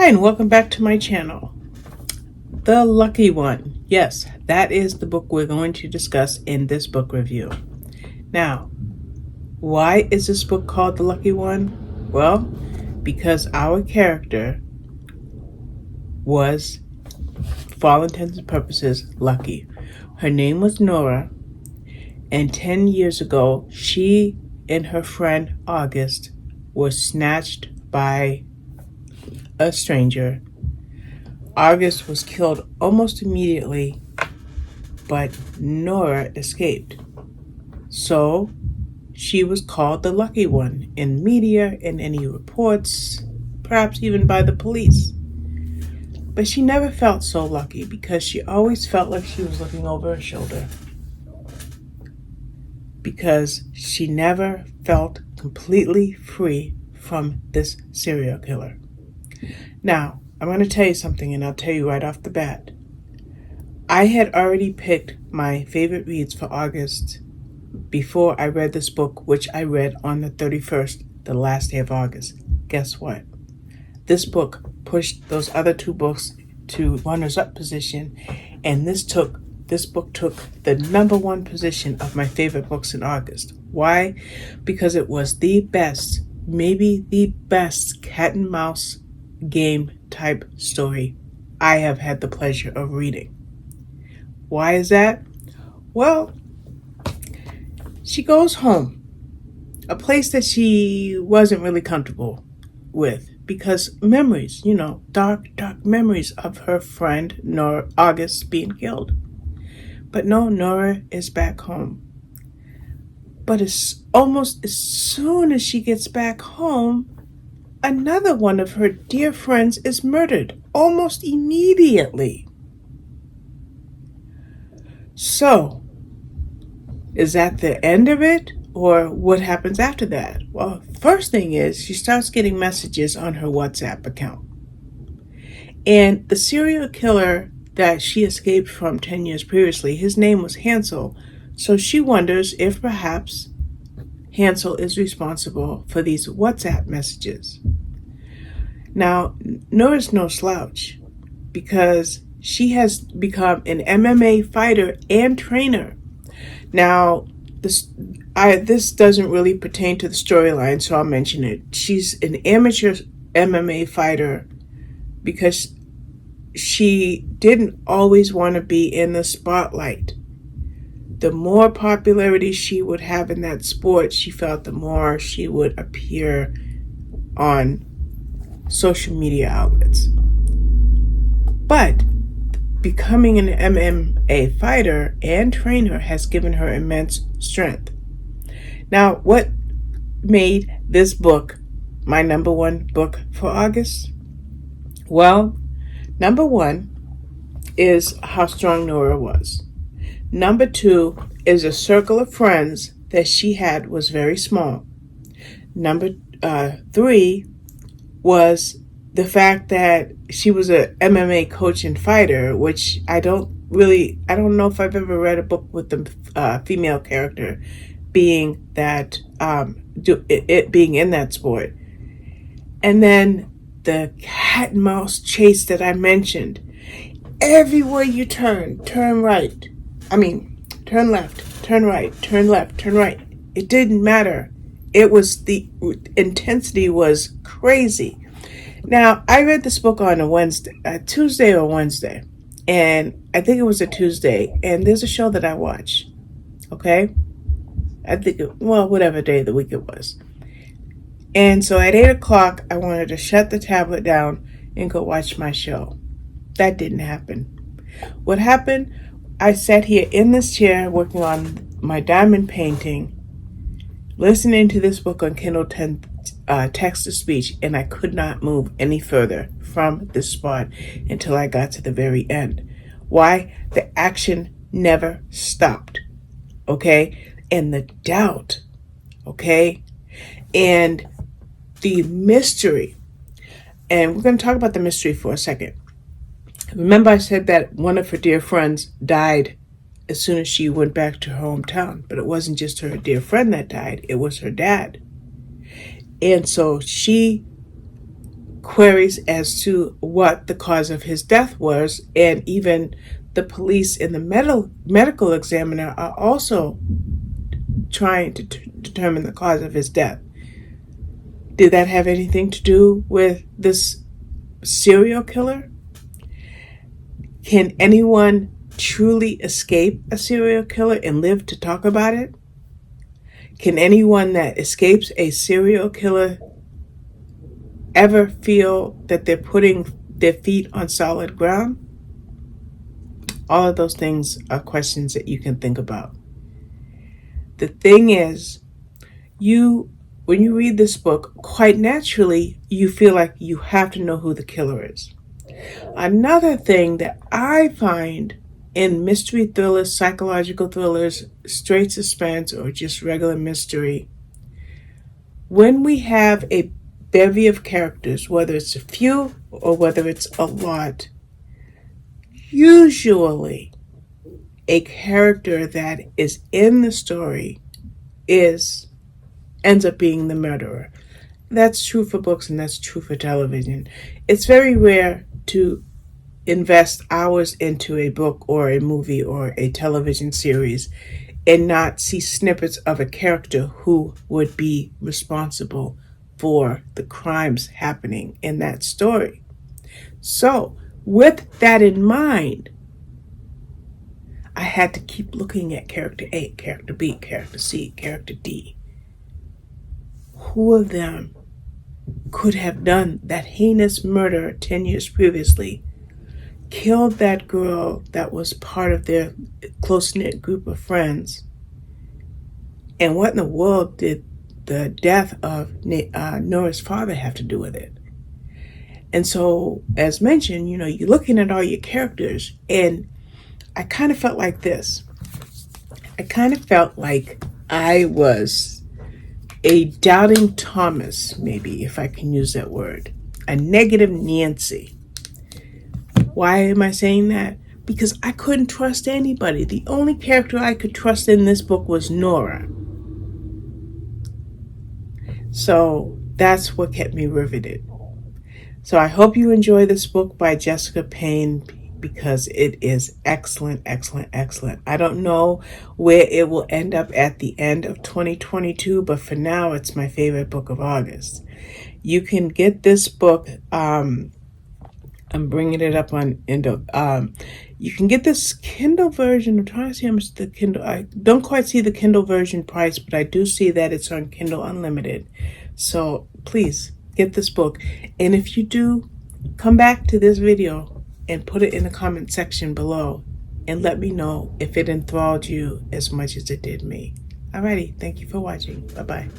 Hi, and welcome back to my channel. The Lucky One. Yes, that is the book we're going to discuss in this book review. Now, why is this book called The Lucky One? Well, because our character was, for all intents and purposes, lucky. Her name was Nora, and 10 years ago, she and her friend August were snatched by a stranger. August was killed almost immediately, but Nora escaped. So she was called the Lucky One in media, in any reports, perhaps even by the police. But she never felt so lucky because she always felt like she was looking over her shoulder. Because she never felt completely free from this serial killer. Now, I'm going to tell you something, and I'll tell you right off the bat. I had already picked my favorite reads for August before I read this book, which I read on the 31st, the last day of August. Guess what? This book pushed those other two books to runners-up position, and this book took the number one position of my favorite books in August. Why? Because it was the best, maybe the best cat and mouse game type story I have had the pleasure of reading. Why is that? Well, she goes home, a place that she wasn't really comfortable with because memories, dark memories of her friend Nora August being killed. But no, Nora is back home. But almost as soon as she gets back home, another one of her dear friends is murdered almost immediately. So, is that the end of it? Or what happens after that? Well, first thing is she starts getting messages on her WhatsApp account. And the serial killer that she escaped from 10 years previously, his name was Hansel. So she wonders if perhaps Hansel is responsible for these WhatsApp messages. Now, Nora's no slouch because she has become an MMA fighter and trainer. Now, this doesn't really pertain to the storyline, so I'll mention it. She's an amateur MMA fighter because she didn't always want to be in the spotlight. The more popularity she would have in that sport, she felt the more she would appear on social media outlets. But becoming an MMA fighter and trainer has given her immense strength. Now, what made this book my number one book for August? Well, number one is how strong Nora was. Number two is the circle of friends that she had was very small. Number three was the fact that she was a MMA coach and fighter, which I don't know if I've ever read a book with the female character being that, it being in that sport. And then the cat and mouse chase that I mentioned. Everywhere you turn right. Turn left, turn right, turn left, turn right. It didn't matter. The intensity was crazy. Now, I read this book on a Tuesday or Wednesday, and I think it was a Tuesday, and there's a show that I watch, okay? Whatever day of the week it was. And so at 8 o'clock, I wanted to shut the tablet down and go watch my show. That didn't happen. What happened? I sat here in this chair working on my diamond painting, listening to this book on Kindle text-to-speech, and I could not move any further from this spot until I got to the very end. Why? The action never stopped, okay? And the doubt, okay? And the mystery. And we're going to talk about the mystery for a second. Remember I said that one of her dear friends died as soon as she went back to her hometown. But it wasn't just her dear friend that died. It was her dad. And so she queries as to what the cause of his death was, and even the police and the medical examiner are also trying to determine the cause of his death. Did that have anything to do with this serial killer? Can anyone truly escape a serial killer and live to talk about it? Can anyone that escapes a serial killer ever feel that they're putting their feet on solid ground? All of those things are questions that you can think about. The thing is, when you read this book, quite naturally, you feel like you have to know who the killer is. Another thing that I find in mystery thrillers, psychological thrillers, straight suspense, or just regular mystery, when we have a bevy of characters, whether it's a few or whether it's a lot, usually a character that is in the story ends up being the murderer. That's true for books and that's true for television. It's very rare to invest hours into a book or a movie or a television series and not see snippets of a character who would be responsible for the crimes happening in that story. So, with that in mind, I had to keep looking at character A, character B, character C, character D. Who of them could have done that heinous murder 10 years previously, killed that girl that was part of their close-knit group of friends? And what in the world did the death of Nora's father have to do with it? And so, as mentioned, you're looking at all your characters, and I kind of felt like this. I kind of felt like I was a doubting Thomas, maybe, if I can use that word. A negative Nancy. Why am I saying that? Because I couldn't trust anybody. The only character I could trust in this book was Nora. So that's what kept me riveted. So I hope you enjoy this book by Jessica Payne, because it is excellent, excellent, excellent. I don't know where it will end up at the end of 2022, but for now, it's my favorite book of August. You can get this book. I'm bringing it up on Kindle. You can get this Kindle version. I'm trying to see how much the Kindle. I don't quite see the Kindle version price, but I do see that it's on Kindle Unlimited. So please get this book. And if you do, come back to this video and put it in the comment section below and let me know if it enthralled you as much as it did me. Alrighty, thank you for watching. Bye-bye.